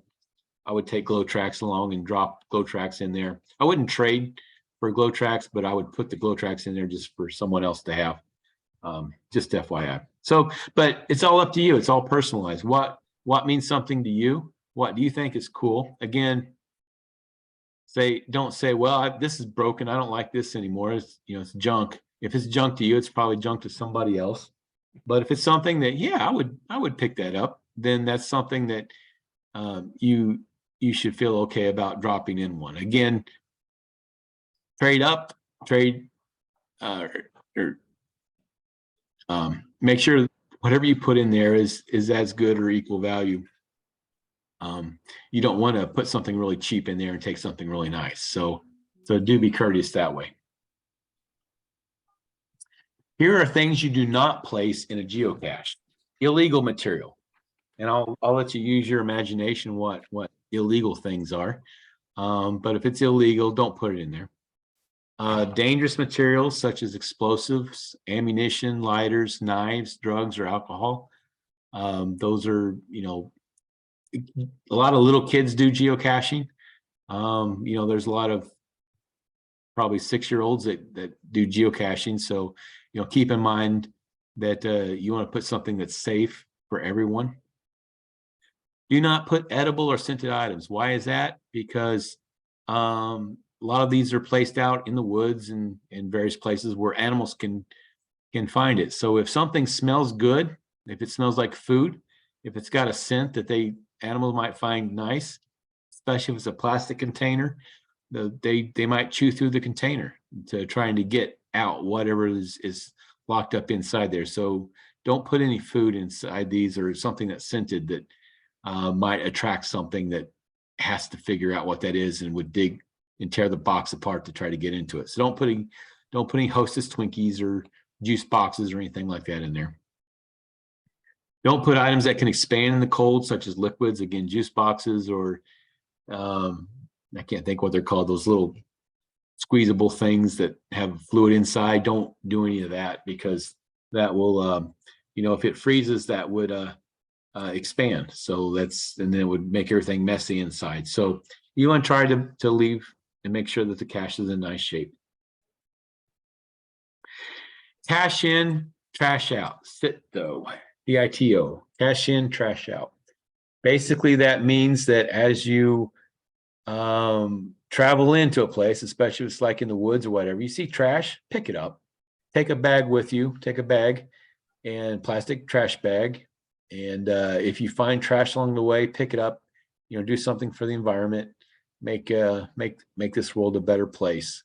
[SPEAKER 1] I would take glow tracks along and drop glow tracks in there. I wouldn't trade for glow tracks, but I would put the glow tracks in there just for someone else to have. Just FYI. So, but it's all up to you. It's all personalized. What means something to you? What do you think is cool? Again, don't say, well, this is broken. I don't like this anymore. It's junk. If it's junk to you, it's probably junk to somebody else. But if it's something that, yeah, I would pick that up, then that's something that you should feel okay about dropping in one. Again, trade up, make sure whatever you put in there is as good or equal value. You don't want to put something really cheap in there and take something really nice. So do be courteous that way. Here are things you do not place in a geocache. Illegal material. and I'll let you use your imagination what illegal things are. But if it's illegal, don't put it in there. Dangerous materials such as explosives, ammunition, lighters, knives, drugs, or alcohol. Those are, you know, a lot of little kids do geocaching. You know, there's a lot of probably 6-year-olds that do geocaching. So, you know, keep in mind that you want to put something that's safe for everyone. Do not put edible or scented items. Why is that? Because a lot of these are placed out in the woods and in various places where animals can find it. So if something smells good, if it smells like food, if it's got a scent that animals might find nice, especially if it's a plastic container, they might chew through the container to trying to get out whatever is locked up inside there. So don't put any food inside these or something that's scented that might attract something that has to figure out what that is and would dig and tear the box apart to try to get into it. So don't put any Hostess Twinkies or juice boxes or anything like that in there. Don't put items that can expand in the cold, such as liquids, again, juice boxes, or I can't think what they're called, those little squeezable things that have fluid inside. Don't do any of that, because that will, you know, if it freezes, that would expand. So and then it would make everything messy inside. So you want to try to leave and make sure that the cache is in nice shape. Cash in, trash out. SITO, CITO, cash in, trash out. Basically, that means that as you travel into a place, especially if it's like in the woods or whatever, you see trash, pick it up. Take a bag with you. Take a bag and plastic trash bag. And if you find trash along the way, pick it up. You know, do something for the environment. Make this world a better place.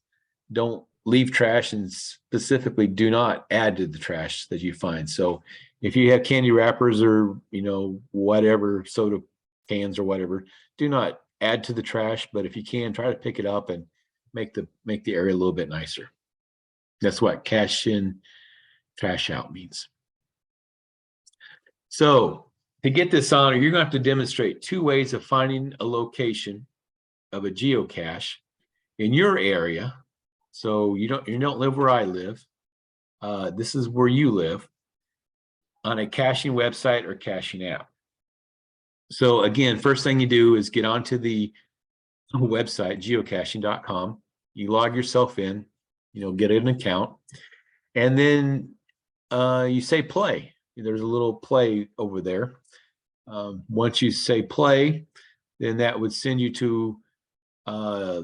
[SPEAKER 1] Don't leave trash, and specifically do not add to the trash that you find. So if you have candy wrappers or, you know, whatever, soda cans or whatever, do not add to the trash, but if you can, try to pick it up and make the area a little bit nicer. That's what cash in, trash out means. So to get this honor, you're going to have to demonstrate 2 ways of finding a location of a geocache in your area. So you don't live where I live. This is where you live, on a caching website or caching app. So again, first thing you do is get onto the website, geocaching.com. You log yourself in, you know, get an account, and then you say play. There's a little play over there. Once you say play, then that would send you to,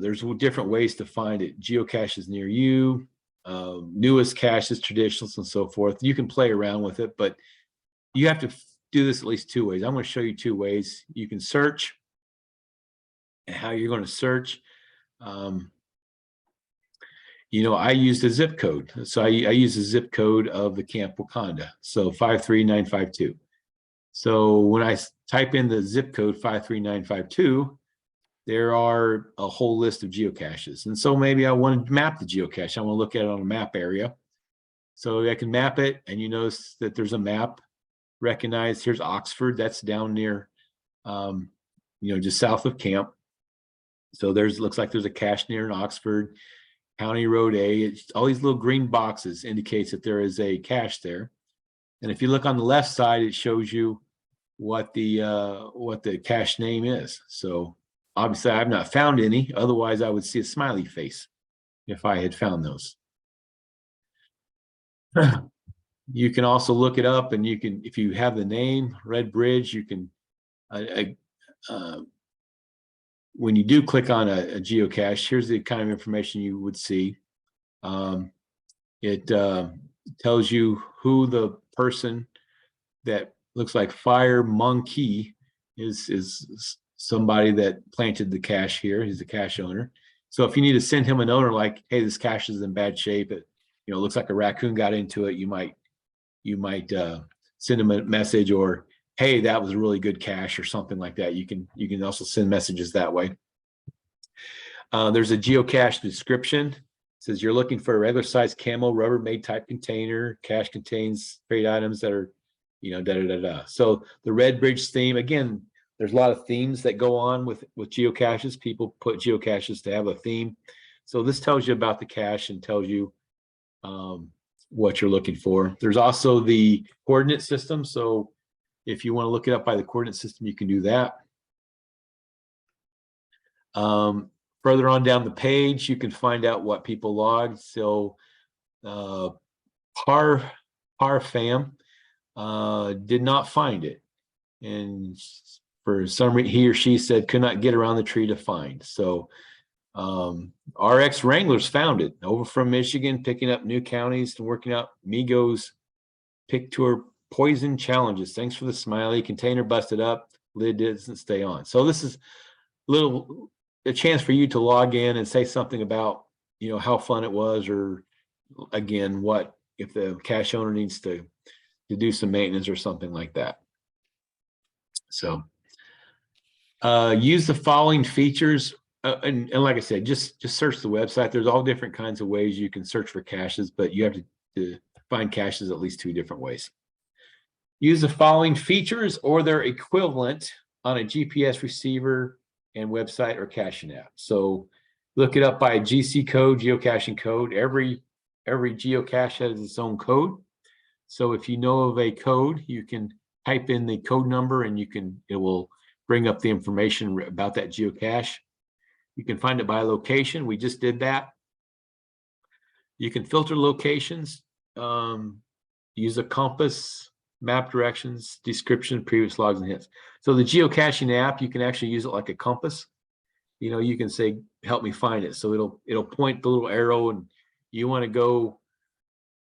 [SPEAKER 1] there's different ways to find it. Geocaches near you, newest caches, traditionals, and so forth. You can play around with it, but you have to do this at least 2 ways. I'm going to show you 2 ways. You can search, and how you're going to search. You know, I used a zip code. So I use the zip code of the Camp Wakanda. So 53952. So when I type in the zip code 53952, there are a whole list of geocaches. And so maybe I want to map the geocache. I want to look at it on a map area. So I can map it, and you notice that there's a map recognized. Here's Oxford. That's down near, you know, just south of camp. So looks like there's a cache near in Oxford. County Road A. All these little green boxes indicates that there is a cache there. And if you look on the left side, it shows you what the cache name is. So obviously I've not found any. Otherwise, I would see a smiley face if I had found those. You can also look it up, and you can, if you have the name Red Bridge, you can when you do click on a geocache, here's the kind of information you would see. It tells you who the person that looks like Fire Monkey is somebody that planted the cache here. He's the cache owner. So if you need to send him an owner like, hey, this cache is in bad shape, it, you know, looks like a raccoon got into it, you might send him a message, or hey, that was a really good cache, or something like that. You can also send messages that way. There's a geocache description. It says you're looking for a regular size camo Rubbermaid type container. Cache contains crate items that are So the Red Bridge theme, again, there's a lot of themes that go on with geocaches. People put geocaches to have a theme. So this tells you about the cache and tells you what you're looking for. There's also the coordinate system. So if you want to look it up by the coordinate system, you can do that. Further on down the page, you can find out what people logged. So Parfam did not find it. And for some reason, he or she said could not get around the tree to find. So RX Wranglers found it over from Michigan, picking up new counties and working out Migos Pick Tour Poison Challenges. Thanks for the smiley. Container busted up. Lid doesn't stay on. So this is a chance for you to log in and say something about, how fun it was, or again, what if the cache owner needs to do some maintenance or something like that. So use the following features. And like I said, just search the website. There's all different kinds of ways you can search for caches, but you have to find caches at least 2 different ways. Use the following features or their equivalent on a GPS receiver and website or caching app. So look it up by a GC code, geocaching code. Every geocache has its own code. So if you know of a code, you can type in the code number and it will bring up the information about that geocache. You can find it by location. We just did that. You can filter locations, use a compass, map directions, description, previous logs and hits. So the geocaching app, you can actually use it like a compass. You can say, help me find it. So it'll point the little arrow, and you want to go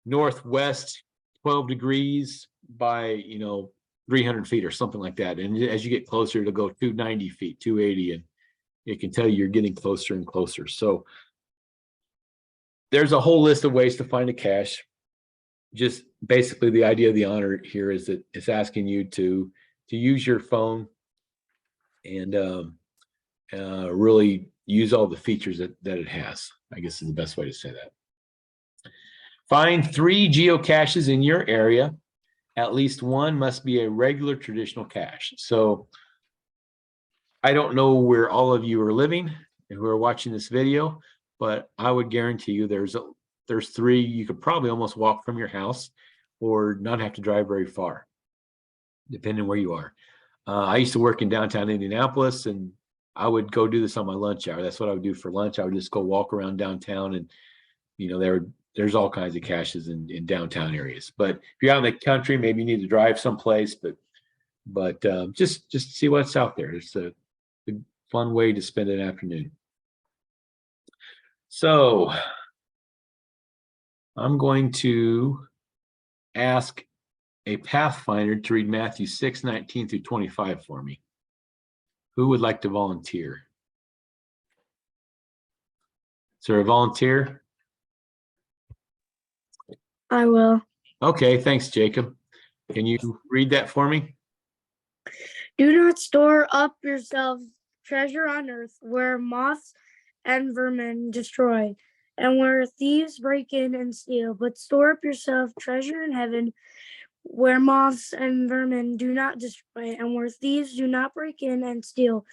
[SPEAKER 1] northwest 12 degrees by 300 feet or something like that. And as you get closer, it'll go 290 feet, 280, and it can tell you you're getting closer and closer. So there's a whole list of ways to find a cache. Just basically the idea of the honor here is that it's asking you to use your phone and really use all the features that it has, I guess is the best way to say that. Find 3 geocaches in your area. At least one must be a regular traditional cache. So I don't know where all of you are living and who are watching this video, but I would guarantee you there's 3 you could probably almost walk from your house or not have to drive very far, depending where you are. I used to work in downtown Indianapolis, and I would go do this on my lunch hour. That's what I would do for lunch. I would just go walk around downtown, and there's all kinds of caches in downtown areas. But if you're out in the country, maybe you need to drive someplace, but just see what's out there. It's a fun way to spend an afternoon. So I'm going to ask a Pathfinder to read Matthew 6:19 through 25 for me. Who would like to volunteer? Is there a volunteer?
[SPEAKER 3] I will.
[SPEAKER 1] Okay, thanks, Jacob. Can you read that for me?
[SPEAKER 3] Do not store up yourselves treasure on earth, where moths and vermin destroy, and where thieves break in and steal. But store up yourself treasure in heaven, where moths and vermin do not destroy, and where thieves do not break in and steal.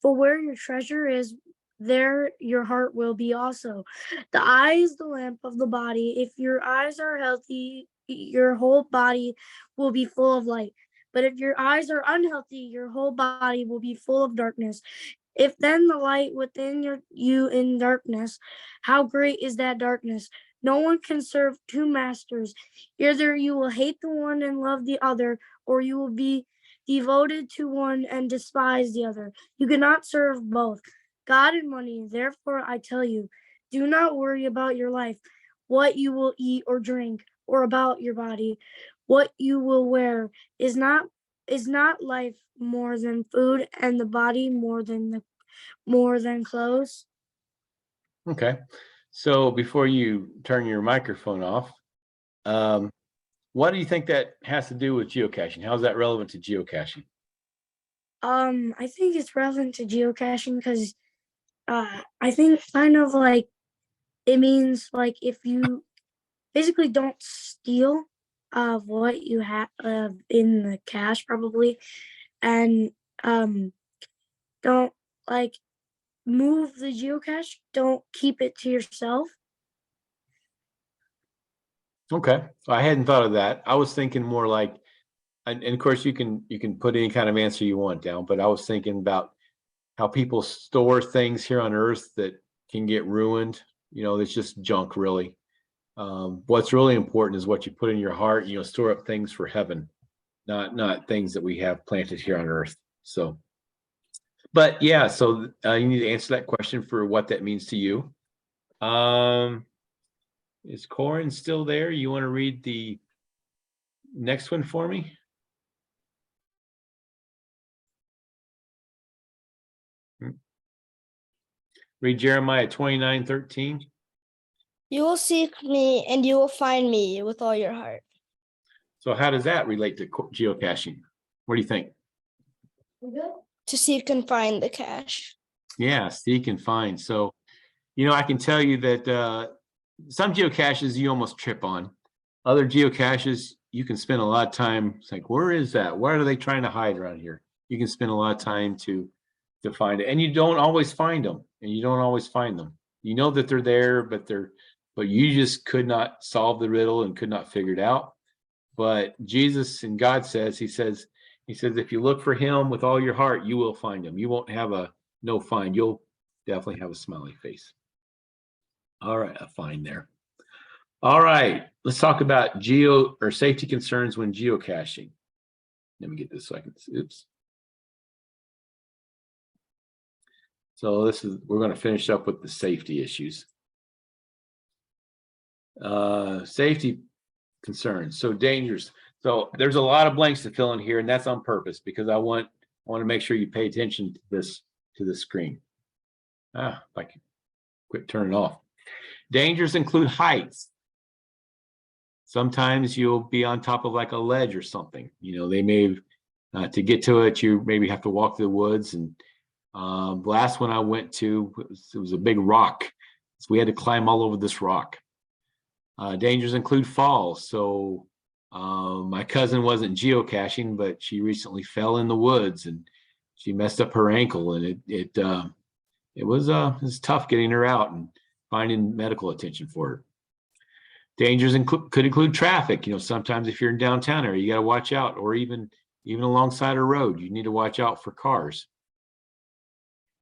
[SPEAKER 3] For where your treasure is, there your heart will be also. The eye is the lamp of the body. If your eyes are healthy, your whole body will be full of light. But if your eyes are unhealthy, your whole body will be full of darkness. If then the light within you in darkness, how great is that darkness? No one can serve 2 masters. Either you will hate the one and love the other, or you will be devoted to one and despise the other. You cannot serve both God and money. Therefore, I tell you, do not worry about your life, what you will eat or drink, or about your body, what you will wear. Is not life more than food, and the body more than clothes?
[SPEAKER 1] Okay. So before you turn your microphone off, what do you think that has to do with geocaching? How is that relevant to geocaching?
[SPEAKER 3] I think it's relevant to geocaching because I think kind of like it means like if you basically don't steal, of what you have in the cache probably, and don't like move the geocache. Don't keep it to yourself.
[SPEAKER 1] Okay, I hadn't thought of that. I was thinking more like, and of course you can put any kind of answer you want down, but I was thinking about how people store things here on Earth that can get ruined. It's just junk, really. What's really important is what you put in your heart. Store up things for heaven, not things that we have planted here on Earth. So, but yeah, so you need to answer that question for what that means to you. Is Corin still there? You want to read the next one for me? Read Jeremiah 29:13.
[SPEAKER 4] You will seek me and you will find me with all your heart.
[SPEAKER 1] So how does that relate to geocaching? What do you think?
[SPEAKER 4] To seek and find the cache.
[SPEAKER 1] Yeah, seek and find. So, I can tell you that some geocaches you almost trip on. Other geocaches, you can spend a lot of time. It's like, where is that? What are they trying to hide around here? You can spend a lot of time to find it, and you don't always find them. You know that they're there, but you just could not solve the riddle and could not figure it out. But Jesus and God says, he says, if you look for him with all your heart, you will find him. You won't have a no find. You'll definitely have a smiley face. All right, a find there. All right, let's talk about safety concerns when geocaching. Let me get this so I can, oops. So we're going to finish up with the safety issues. Safety concerns, so dangers. So there's a lot of blanks to fill in here, and that's on purpose because I want to make sure you pay attention to this screen. If I can quit turning it off. Dangers include heights. Sometimes you'll be on top of like a ledge or something. They may to get to it, you maybe have to walk through the woods. And the last one I went to, it was a big rock, so we had to climb all over this rock. Dangers include falls. So my cousin wasn't geocaching, but she recently fell in the woods and she messed up her ankle, and it was tough getting her out and finding medical attention for her. Dangers could include traffic. Sometimes if you're in downtown area, you got to watch out, or even alongside a road, you need to watch out for cars.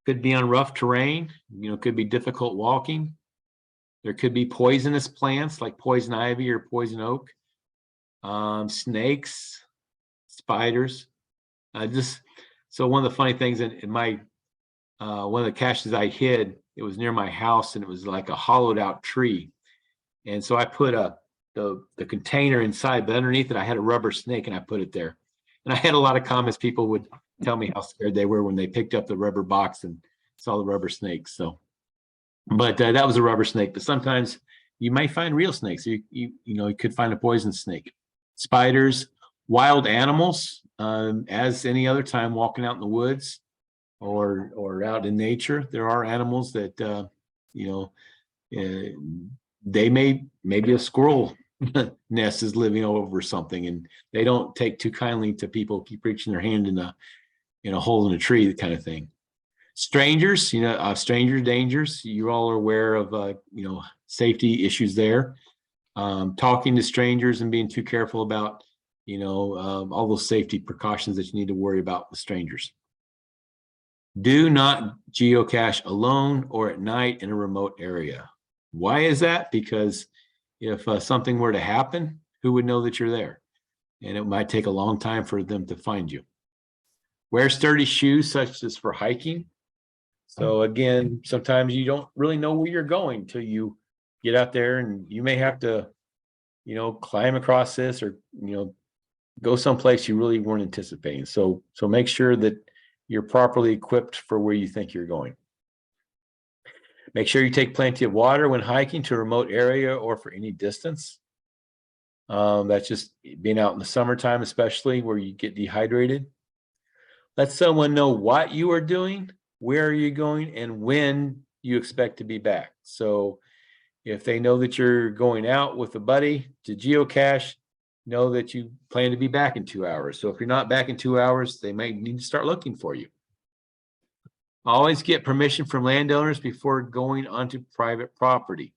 [SPEAKER 1] Could be on rough terrain. Could be difficult walking. There could be poisonous plants like poison ivy or poison oak, snakes, spiders. So one of the funny things in my one of the caches I hid, it was near my house, and it was like a hollowed out tree. And so I put the container inside, but underneath it I had a rubber snake, and I put it there. And I had a lot of comments. People would tell me how scared they were when they picked up the rubber box and saw the rubber snake. So, but that was a rubber snake. But sometimes you might find real snakes. You could find a poison snake. Spiders, wild animals, as any other time walking out in the woods or out in nature, there are animals that they maybe a squirrel nest is living over something, and they don't take too kindly to people keep reaching their hand in a hole in a tree, kind of thing. Strangers, stranger dangers. You all are aware of safety issues there. Talking to strangers and being too careful about all those safety precautions that you need to worry about with strangers. Do not geocache alone or at night in a remote area. Why is that? Because if something were to happen, who would know that you're there? And it might take a long time for them to find you. Wear sturdy shoes, such as for hiking. So again, sometimes you don't really know where you're going till you get out there, and you may have to, climb across this or, go someplace you really weren't anticipating. So make sure that you're properly equipped for where you think you're going. Make sure you take plenty of water when hiking to a remote area or for any distance. That's just being out in the summertime, especially where you get dehydrated. Let someone know what you are doing, where are you going, and when you expect to be back. So if they know that you're going out with a buddy to geocache, know that you plan to be back in 2 hours. So if you're not back in 2 hours, they might need to start looking for you. Always get permission from landowners before going onto private property.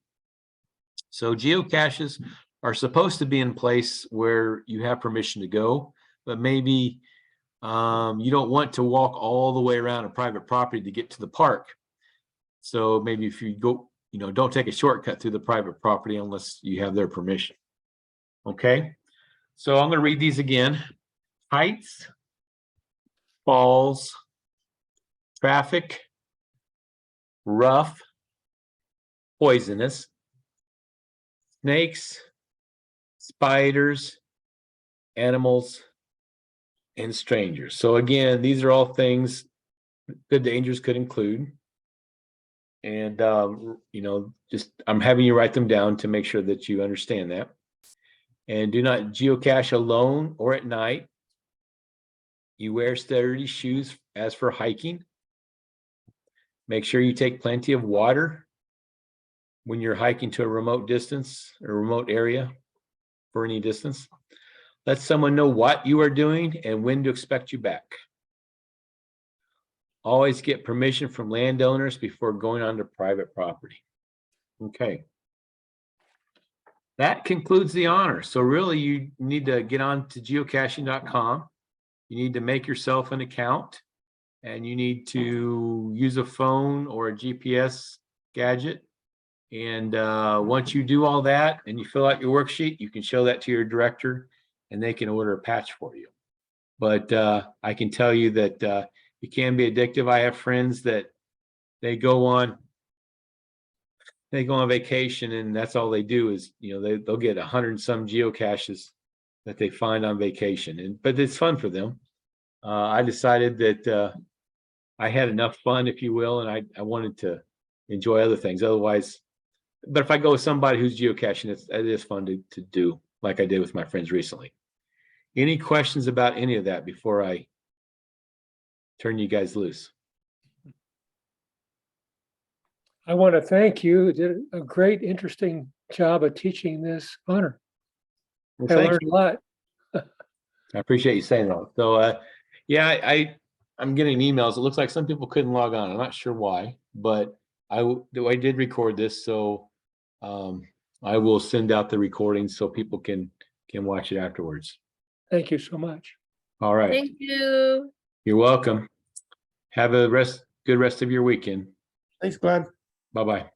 [SPEAKER 1] So geocaches are supposed to be in place where you have permission to go, but maybe you don't want to walk all the way around a private property to get to the park. So maybe if you go, don't take a shortcut through the private property unless you have their permission. Okay, so I'm going to read these again. Heights, falls, traffic, rough, poisonous, snakes, spiders, animals, and strangers. So again, these are all things the dangers could include. And, just I'm having you write them down to make sure that you understand that. And do not geocache alone or at night. You wear sturdy shoes as for hiking. Make sure you take plenty of water when you're hiking to a remote distance or remote area for any distance. Let someone know what you are doing and when to expect you back. Always get permission from landowners before going onto private property. Okay. That concludes the honor. So really you need to get on to geocaching.com. You need to make yourself an account and you need to use a phone or a GPS gadget. And once you do all that and you fill out your worksheet, you can show that to your director and they can order a patch for you. But I can tell you that it can be addictive. I have friends that they go on vacation and that's all they do is, they'll get 100 and some geocaches that they find on vacation. But it's fun for them. I decided that I had enough fun, if you will, and I wanted to enjoy other things. Otherwise, but if I go with somebody who's geocaching, it is fun to do, like I did with my friends recently. Any questions about any of that before I turn you guys loose?
[SPEAKER 2] I want to thank you. You did a great, interesting job of teaching this honor.
[SPEAKER 1] Well,
[SPEAKER 2] I
[SPEAKER 1] thank
[SPEAKER 2] learned
[SPEAKER 1] you.
[SPEAKER 2] a lot.
[SPEAKER 1] I appreciate you saying that. So, yeah, I'm getting emails. It looks like some people couldn't log on. I'm not sure why, but I did record this, so I will send out the recording so people can watch it afterwards.
[SPEAKER 2] Thank you so much.
[SPEAKER 1] All right.
[SPEAKER 3] Thank you.
[SPEAKER 1] You're welcome. Have a good rest of your weekend.
[SPEAKER 5] Thanks, Glenn.
[SPEAKER 1] Bye-bye.